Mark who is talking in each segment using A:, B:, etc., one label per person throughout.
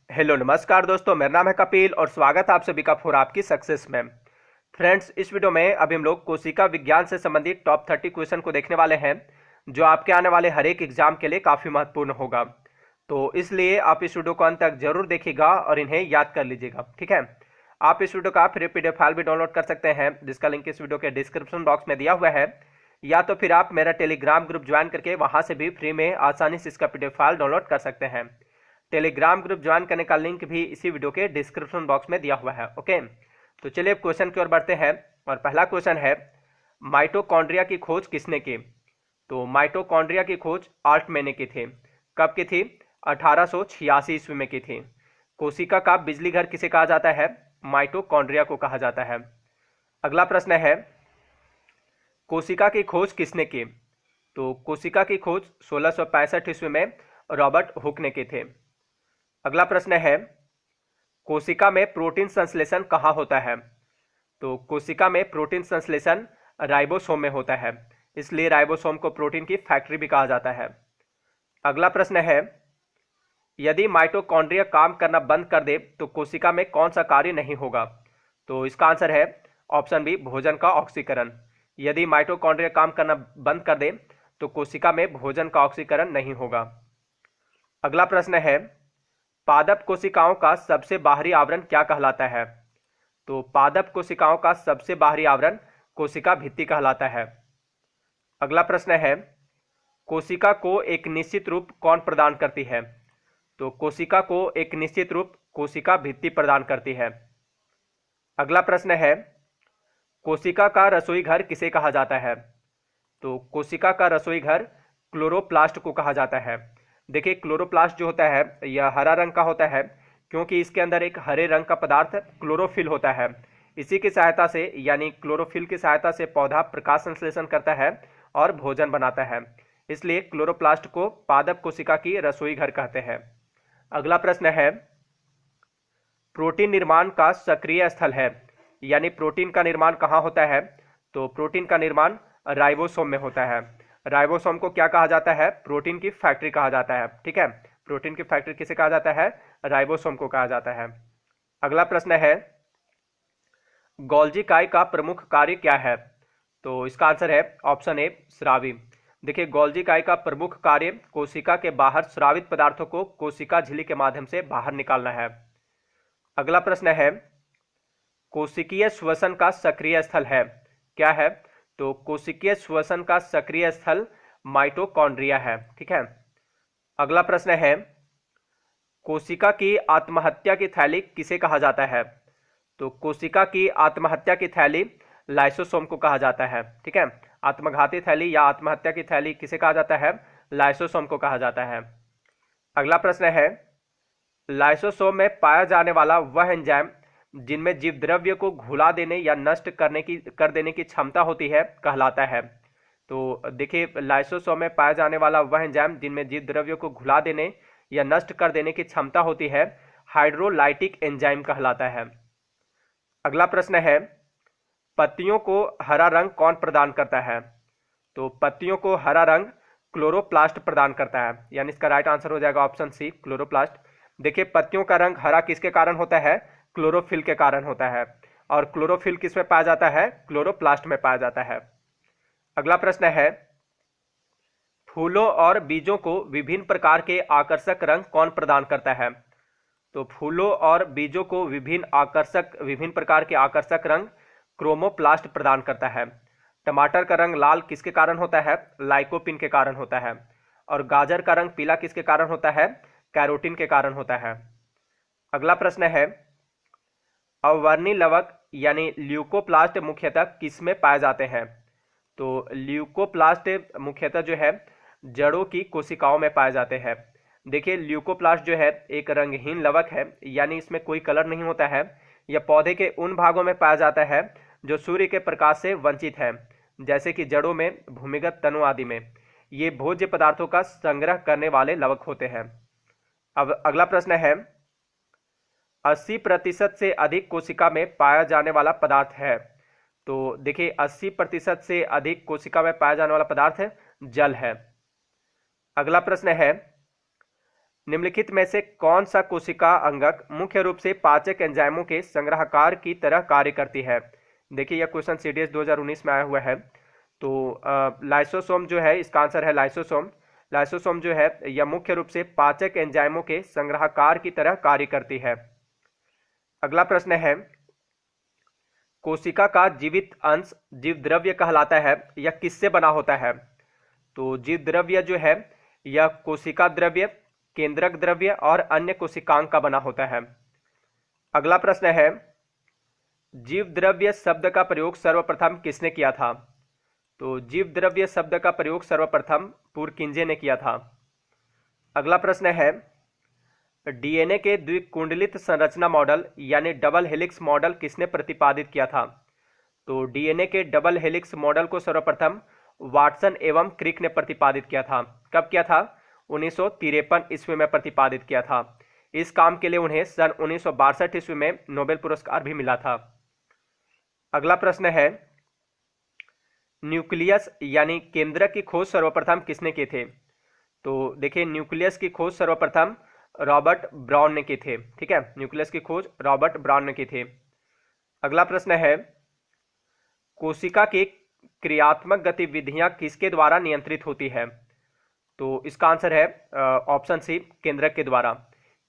A: Hello नमस्कार दोस्तों, मेरा नाम है कपिल और स्वागत है आप सभी का फॉर आपकी सक्सेस में। फ्रेंड्स, इस वीडियो में अभी हम लोग कोशिका विज्ञान से संबंधित टॉप 30 क्वेश्चन को देखने वाले हैं, जो आपके आने वाले हर एक एग्जाम के लिए काफ़ी महत्वपूर्ण होगा। तो इसलिए आप इस वीडियो को अंत तक जरूर देखिएगा और इन्हें याद कर लीजिएगा, ठीक है। आप इस वीडियो का फ्री PDF फाइल भी डाउनलोड कर सकते हैं, जिसका लिंक इस वीडियो के डिस्क्रिप्शन बॉक्स में दिया हुआ है, या तो फिर आप मेरा टेलीग्राम ग्रुप ज्वाइन करके वहां से भी फ्री में आसानी से इसका PDF फाइल डाउनलोड कर सकते हैं। टेलीग्राम ग्रुप ज्वाइन करने का लिंक भी इसी वीडियो के डिस्क्रिप्शन बॉक्स में दिया हुआ है। ओके, तो चलिए अब क्वेश्चन की ओर बढ़ते हैं। और पहला क्वेश्चन है, माइटोकॉन्ड्रिया की खोज किसने की? तो माइटोकॉन्ड्रिया की खोज आल्टमैन ने की थी। कब की थी? 1886 ईस्वी में की थी। कोशिका का बिजली घर किसे कहा जाता है? माइटोकॉन्ड्रिया को कहा जाता है। अगला प्रश्न है, कोशिका की खोज किसने की? तो कोशिका की खोज 1665 ईस्वी में रॉबर्ट हुक ने की थे। अगला प्रश्न है, कोशिका में प्रोटीन संश्लेषण कहाँ होता है? तो कोशिका में प्रोटीन संश्लेषण राइबोसोम में होता है, इसलिए राइबोसोम को प्रोटीन की फैक्ट्री भी कहा जाता है। अगला प्रश्न है, यदि माइटोकॉन्ड्रिया काम करना बंद कर दे तो कोशिका में कौन सा कार्य नहीं होगा? तो इसका आंसर है ऑप्शन बी, भोजन का ऑक्सीकरण। यदि माइटोकॉन्ड्रिया काम करना बंद कर दे तो कोशिका में भोजन का ऑक्सीकरण नहीं होगा। अगला प्रश्न है, पादप कोशिकाओं का सबसे बाहरी आवरण क्या कहलाता है? तो पादप कोशिकाओं का सबसे बाहरी आवरण कोशिका भित्ति कहलाता है। अगला प्रश्न है, कोशिका को एक निश्चित रूप कौन प्रदान करती है? तो कोशिका को एक निश्चित रूप कोशिका भित्ति प्रदान करती है। अगला प्रश्न है, कोशिका का रसोई घर किसे कहा जाता है? तो कोशिका का रसोई घर क्लोरोप्लास्ट को कहा जाता है। देखिए, क्लोरोप्लास्ट जो होता है यह हरा रंग का होता है, क्योंकि इसके अंदर एक हरे रंग का पदार्थ क्लोरोफिल होता है। इसी की सहायता से, यानी क्लोरोफिल की सहायता से पौधा प्रकाश संश्लेषण करता है और भोजन बनाता है, इसलिए क्लोरोप्लास्ट को पादप कोशिका की रसोई घर कहते हैं। अगला प्रश्न है, प्रोटीन निर्माण का सक्रिय स्थल है, यानी प्रोटीन का निर्माण कहाँ होता है? तो प्रोटीन का निर्माण राइबोसोम में होता है। राइबोसोम को क्या कहा जाता है? प्रोटीन की फैक्ट्री कहा जाता है, ठीक है। प्रोटीन की फैक्ट्री किसे कहा जाता है? राइबोसोम को कहा जाता है। अगला प्रश्न है, गोल्जी काई का प्रमुख कार्य क्या है? तो इसका आंसर है ऑप्शन ए, स्रावी। देखिए, गोल्जी काई का प्रमुख कार्य कोशिका के बाहर स्रावित पदार्थों को कोशिका झिल्ली के माध्यम से बाहर निकालना है। अगला प्रश्न है, कोशिकीय श्वसन का सक्रिय स्थल है, क्या है? तो कोशिकीय श्वसन का सक्रिय स्थल माइटोकॉन्ड्रिया है, ठीक है। अगला प्रश्न है, कोशिका की आत्महत्या की थैली किसे कहा जाता है? तो कोशिका की आत्महत्या की थैली लाइसोसोम को कहा जाता है, ठीक है। आत्मघाती थैली या आत्महत्या की थैली किसे कहा जाता है? लाइसोसोम को कहा जाता है। अगला प्रश्न है, लाइसोसोम में पाया जाने वाला वह एंजाइम जिनमें जीव द्रव्य को घुला देने या नष्ट कर देने की क्षमता होती है, कहलाता है। तो देखिए, लाइसोसोम में पाया जाने वाला वह एंजाइम जिनमें जीव द्रव्य को घुला देने या नष्ट कर देने की क्षमता होती है, हाइड्रोलाइटिक एंजाइम कहलाता है। अगला प्रश्न है, पत्तियों को हरा रंग कौन प्रदान करता है? तो पत्तियों को हरा रंग क्लोरोप्लास्ट प्रदान करता है, यानी इसका राइट आंसर हो जाएगा ऑप्शन सी, क्लोरोप्लास्ट। देखिए, पत्तियों का रंग हरा किसके कारण होता है? क्लोरोफिल के कारण होता है, और क्लोरोफिल किस में पाया जाता है? क्लोरोप्लास्ट में पाया जाता है। अगला प्रश्न है, फूलों और बीजों को विभिन्न प्रकार के आकर्षक रंग कौन प्रदान करता है? तो फूलों और बीजों को विभिन्न प्रकार के आकर्षक रंग क्रोमोप्लास्ट प्रदान करता है। टमाटर का रंग लाल किसके कारण होता है? लाइकोपिन के कारण होता है। और गाजर का रंग पीला किसके कारण होता है? कैरोटीन के कारण होता है। अगला प्रश्न है, अवर्णी लवक यानी ल्यूकोप्लास्ट मुख्यतः किसमें पाए जाते हैं? तो ल्यूकोप्लास्ट मुख्यतः जो है जड़ों की कोशिकाओं में पाए जाते हैं। देखिए, ल्यूकोप्लास्ट जो है एक रंगहीन लवक है, यानी इसमें कोई कलर नहीं होता है। यह पौधे के उन भागों में पाया जाता है जो सूर्य के प्रकाश से वंचित है, जैसे कि जड़ों में, भूमिगत तनु आदि में। ये भोज्य पदार्थों का संग्रह करने वाले लवक होते हैं। अब अगला प्रश्न है, 80% से अधिक कोशिका में पाया जाने वाला पदार्थ है। तो देखिए, 80% से अधिक कोशिका में पाया जाने वाला पदार्थ जल है। अगला प्रश्न है, निम्नलिखित में से कौन सा कोशिका अंगक मुख्य रूप से पाचक एंजाइमों के संग्राहकार की तरह कार्य करती है? देखिए यह क्वेश्चन सीडीएस 2019 में आया हुआ है। तो लाइसोसोम जो है, इसका आंसर है लाइसोसोम। लाइसोसोम जो है यह मुख्य रूप से पाचक एंजाइमों के संग्राहकार की तरह कार्य करती है। अगला प्रश्न है, कोशिका का जीवित अंश जीव द्रव्य कहलाता है, यह किससे बना होता है? तो जीव द्रव्य जो है यह कोशिका द्रव्य, केंद्रक द्रव्य और अन्य कोशिकांग का बना होता है। अगला प्रश्न है, जीव द्रव्य शब्द का प्रयोग सर्वप्रथम किसने किया था? तो जीव द्रव्य शब्द का प्रयोग सर्वप्रथम पुरकिंजे ने किया था। अगला प्रश्न है, डीएनए के द्विकुंडलित संरचना मॉडल यानी डबल हेलिक्स मॉडल किसने प्रतिपादित किया था? तो डीएनए के डबल हेलिक्स मॉडल को सर्वप्रथम वाटसन एवं क्रिक ने प्रतिपादित किया था। कब किया था? 1953 ईस्वी में प्रतिपादित किया था। इस काम के लिए उन्हें सन 1962 ईस्वी में नोबेल पुरस्कार भी मिला था। अगला प्रश्न है, न्यूक्लियस यानी केंद्रक की खोज सर्वप्रथम किसने की थे? तो देखिए न्यूक्लियस की खोज सर्वप्रथम रॉबर्ट ब्राउन ने की थे। ठीक है, न्यूक्लियस की खोज रॉबर्ट ब्राउन ने की थी। अगला प्रश्न है, कोशिका की क्रियात्मक गतिविधियां किसके द्वारा नियंत्रित होती है? तो इसका आंसर है ऑप्शन सी, केंद्रक के द्वारा।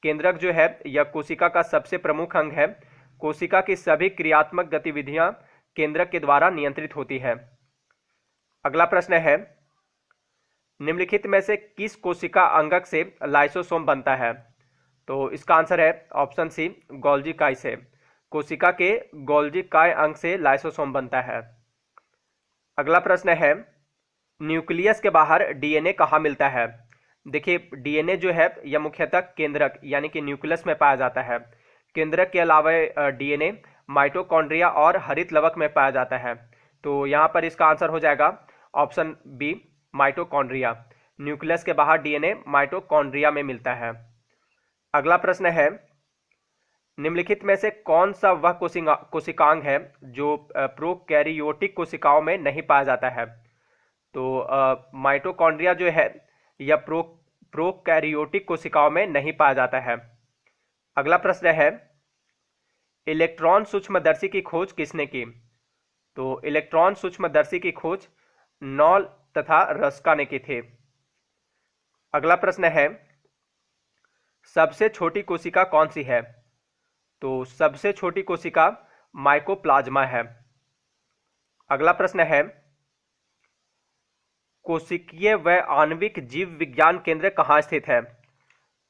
A: केंद्रक जो है यह कोशिका का सबसे प्रमुख अंग है। कोशिका की सभी क्रियात्मक गतिविधियां केंद्रक के द्वारा नियंत्रित होती है। अगला प्रश्न है, निम्नलिखित में से किस कोशिका अंगक से लाइसोसोम बनता है? तो इसका आंसर है ऑप्शन सी, गोल्जी काय से। कोशिका के गोल्जी काय अंग से लाइसोसोम बनता है। अगला प्रश्न है, न्यूक्लियस के बाहर डीएनए कहाँ मिलता है? देखिए डीएनए जो है यह मुख्यतः केंद्रक यानी कि न्यूक्लियस में पाया जाता है। केंद्रक के अलावा डीएनए माइटोकॉन्ड्रिया और हरित लवक में पाया जाता है। तो यहाँ पर इसका आंसर हो जाएगा ऑप्शन बी, माइटोकॉन्ड्रिया। न्यूक्लियस के बाहर डीएनए माइटोकॉन्ड्रिया में मिलता है। अगला प्रश्न है, निम्नलिखित में से कौन सा वह कोशिकांग है जो प्रोकैरियोटिक कोशिकाओं में नहीं पाया जाता है? तो माइटोकॉन्ड्रिया जो है यह प्रोकैरियोटिक कोशिकाओं में नहीं पाया जाता है। अगला प्रश्न है, इलेक्ट्रॉन सूक्ष्मदर्शी की खोज किसने की? तो इलेक्ट्रॉन सूक्ष्मदर्शी की खोज नॉल तथा रस्का ने की थी। अगला प्रश्न है, सबसे छोटी कोशिका कौन सी है? तो सबसे छोटी कोशिका माइकोप्लाज्मा है। अगला प्रश्न है, कोशिकीय व आणविक जीव विज्ञान केंद्र कहाँ स्थित है?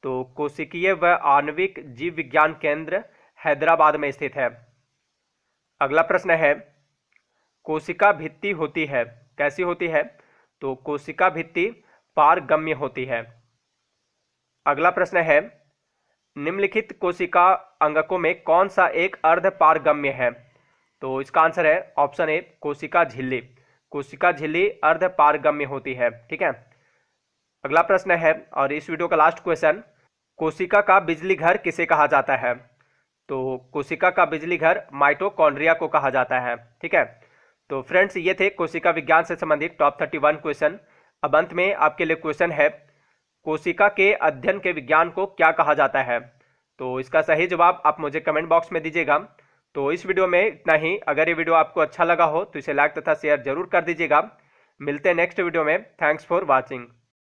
A: तो कोशिकीय व आणविक जीव विज्ञान केंद्र हैदराबाद में स्थित है। अगला प्रश्न है, कोशिका भित्ति होती है, कैसी होती है? तो कोशिका भित्ति पारगम्य होती है। अगला प्रश्न है, निम्नलिखित कोशिका अंगकों में कौन सा एक अर्ध पारगम्य है? तो इसका आंसर है ऑप्शन ए, कोशिका झिल्ली। कोशिका झिल्ली अर्ध पारगम्य होती है। ठीक है। अगला प्रश्न है और इस वीडियो का लास्ट क्वेश्चन, कोशिका का बिजली घर किसे कहा जाता है? तो कोशिका का बिजली घर माइटोकॉन्ड्रिया को कहा जाता है। ठीक है। तो फ्रेंड्स ये थे कोशिका विज्ञान से संबंधित टॉप 31 क्वेश्चन। अब अंत में आपके लिए क्वेश्चन है, कोशिका के अध्ययन के विज्ञान को क्या कहा जाता है? तो इसका सही जवाब आप मुझे कमेंट बॉक्स में दीजिएगा। तो इस वीडियो में इतना ही। अगर ये वीडियो आपको अच्छा लगा हो तो इसे लाइक तथा शेयर जरूर कर दीजिएगा। मिलते हैं नेक्स्ट वीडियो में। Thanks for watching.